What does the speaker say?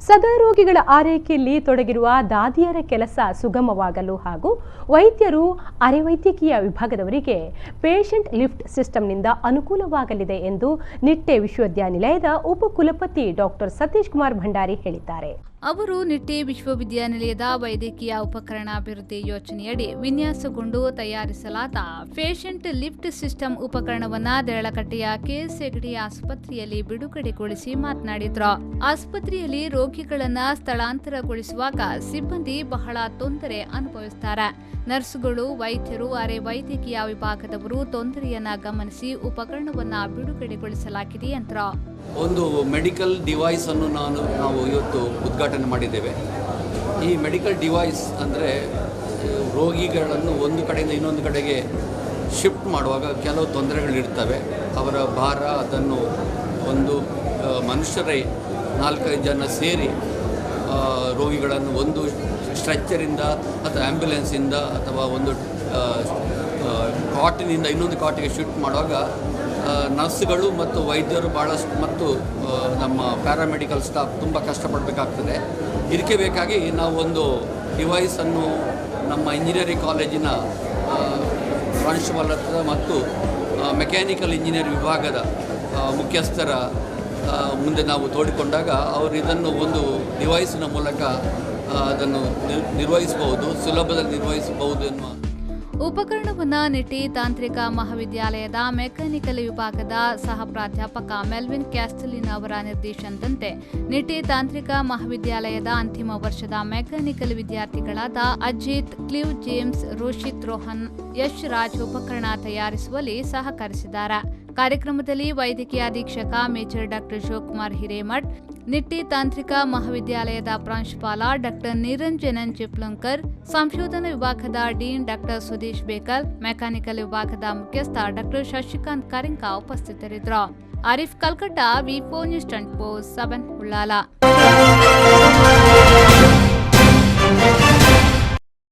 ಸದಾ ರೋಗಿಗಳ ಆರೈಕೆಯಲ್ಲಿ ತೊಡಗಿರುವ ದಾದಿಯರ ಕೆಲಸ ಸುಗಮವಾಗಲು ಹಾಗೂ ವೈದ್ಯರು ಅರೆವೈದ್ಯಕೀಯ ವಿಭಾಗದವರಿಗೆ ಪೇಷಂಟ್ ಲಿಫ್ಟ್ ಸಿಸ್ಟಂನಿಂದ ಅನುಕೂಲವಾಗಲಿದೆ ಎಂದು ನಿಟ್ಟೆ ವಿಶ್ವವಿದ್ಯಾನಿಲಯದ ಉಪಕುಲಪತಿ ಡಾಕ್ಟರ್ ಸತೀಶ್ ಕುಮಾರ್ ಭಂಡಾರಿ ಹೇಳಿದ್ದಾರೆ. ಅವರು ನಿಟ್ಟೆ ವಿಶ್ವವಿದ್ಯಾನಿಲಯದ ವೈದ್ಯಕೀಯ ಉಪಕರಣ ಅಭಿವೃದ್ಧಿ ಯೋಜನೆಯಡಿ ವಿನ್ಯಾಸಗೊಂಡು ತಯಾರಿಸಲಾದ ಪೇಷಂಟ್ ಲಿಫ್ಟ್ ಸಿಸ್ಟಮ್ ಉಪಕರಣವನ್ನು ದೇರಳಕಟ್ಟೆಯ ಕೆಎಸ್ ಹೆಗಡೆ ಆಸ್ಪತ್ರೆಯಲ್ಲಿ ಬಿಡುಗಡೆಗೊಳಿಸಿ ಮಾತನಾಡಿದ್ರು. ಆಸ್ಪತ್ರೆಯಲ್ಲಿ ರೋಗಿಗಳನ್ನ ಸ್ಥಳಾಂತರಗೊಳಿಸುವಾಗ ಸಿಬ್ಬಂದಿ ಬಹಳ ತೊಂದರೆ ಅನುಭವಿಸುತ್ತಾರೆ. ನರ್ಸುಗಳು, ವೈದ್ಯರು, ಅರೆ ವೈದ್ಯಕೀಯ ವಿಭಾಗದವರು ತೊಂದರೆಯನ್ನ ಗಮನಿಸಿ ಉಪಕರಣವನ್ನ ಬಿಡುಗಡೆಗೊಳಿಸಲಾಗಿದೆ ಎಂದರು. ಒಂದು ಮೆಡಿಕಲ್ ಡಿವೈಸ್ ಅನ್ನು ನಾವು ಇವತ್ತು ಉದ್ಘಾಟನೆ ಮಾಡಿದ್ದೇವೆ. ಈ ಮೆಡಿಕಲ್ ಡಿವೈಸ್ ಅಂದರೆ ರೋಗಿಗಳನ್ನು ಒಂದು ಕಡೆಯಿಂದ ಇನ್ನೊಂದು ಕಡೆಗೆ ಶಿಫ್ಟ್ ಮಾಡುವಾಗ ಕೆಲವು ತೊಂದರೆಗಳಿರ್ತವೆ. ಅವರ ಭಾರ ಅದನ್ನು ಒಂದು ಮನುಷ್ಯರೇ 4-5 ಜನ ಸೇರಿ ರೋಗಿಗಳನ್ನು ಒಂದು ಸ್ಟ್ರೆಚ್ಚರಿಂದ ಅಥವಾ ಆ್ಯಂಬ್ಯುಲೆನ್ಸಿಂದ ಅಥವಾ ಒಂದು ಕಾಟಿನಿಂದ ಇನ್ನೊಂದು ಕಾಟಿಗೆ ಶಿಫ್ಟ್ ಮಾಡುವಾಗ ನರ್ಸ್ಗಳು ಮತ್ತು ವೈದ್ಯರು ಭಾಳಷ್ಟು ಮತ್ತು ನಮ್ಮ ಪ್ಯಾರಾಮೆಡಿಕಲ್ ಸ್ಟಾಫ್ ತುಂಬ ಕಷ್ಟಪಡಬೇಕಾಗ್ತದೆ. ಇದಕ್ಕೆ ಬೇಕಾಗಿ ನಾವು ಒಂದು ಡಿವೈಸನ್ನು ನಮ್ಮ ಇಂಜಿನಿಯರಿಂಗ್ ಕಾಲೇಜಿನ ಪ್ರಾಂಶುಪಾಲರ ಮತ್ತು ಮೆಕ್ಯಾನಿಕಲ್ ಇಂಜಿನಿಯರ್ ವಿಭಾಗದ ಮುಖ್ಯಸ್ಥರ ಮುಂದೆ ನಾವು ತೋಡಿಕೊಂಡಾಗ ಅವರು ಇದನ್ನು ಒಂದು ಡಿವೈಸಿನ ಮೂಲಕ ಅದನ್ನು ನಿರ್ವಹಿಸಬಹುದು, ಸುಲಭದಲ್ಲಿ ನಿರ್ವಹಿಸಬಹುದು ಎನ್ನುವ ಉಪಕರಣವನ್ನು ನಿಟ್ಟೆ ತಾಂತ್ರಿಕ ಮಹಾವಿದ್ಯಾಲಯದ ಮೆಕ್ಯಾನಿಕಲ್ ವಿಭಾಗದ ಸಹ ಪ್ರಾಧ್ಯಾಪಕ ಮೆಲ್ವಿನ್ ಕ್ಯಾಸ್ಟಲಿನ್ ಅವರ ನಿರ್ದೇಶನದಂತೆ ನಿಟ್ಟೆ ತಾಂತ್ರಿಕ ಮಹಾವಿದ್ಯಾಲಯದ ಅಂತಿಮ ವರ್ಷದ ಮೆಕ್ಯಾನಿಕಲ್ ವಿದ್ಯಾರ್ಥಿಗಳಾದ ಅಜಿತ್, ಕ್ಲಿವ್, ಜೇಮ್ಸ್, ರೋಷಿತ್, ರೋಹನ್, ಯಶ್ ರಾಜ್ ಉಪಕರಣ ತಯಾರಿಸುವಲ್ಲಿ ಸಹಕರಿಸಿದ್ದಾರೆ. ಕಾರ್ಯಕ್ರಮದಲ್ಲಿ ವೈದ್ಯಕೀಯ ಅಧೀಕ್ಷಕ ಮೇಜರ್ ಡಾಕ್ಟರ್ ಶಿವಕುಮಾರ್ ಹಿರೇಮಠ್, ನಿಟ್ಟೆ ತಾಂತ್ರಿಕ ಮಹಾವಿದ್ಯಾಲಯದ ಪ್ರಾಂಶುಪಾಲ ಡಾಕ್ಟರ್ ನಿರಂಜನನ್ ಚಿಪ್ಲಂಕರ್, ಸಂಶೋಧನಾ ವಿಭಾಗದ dean doctor Sudesh Bekal, mechanical ವಿಭಾಗದ ಮುಖ್ಯಸ್ಥ ಡಾಕ್ಟರ್ ಶಶಿಕಾಂತ್ ಕರಿಂಕ ಉಪಸ್ಥಿತರಿದ್ದರು. ಆರಿಫ್ ಕಲ್ಕಟ್ಟ, ವಿ4 ನ್ಯೂಸ್ 24/7 ಉಳ್ಳಾಲ.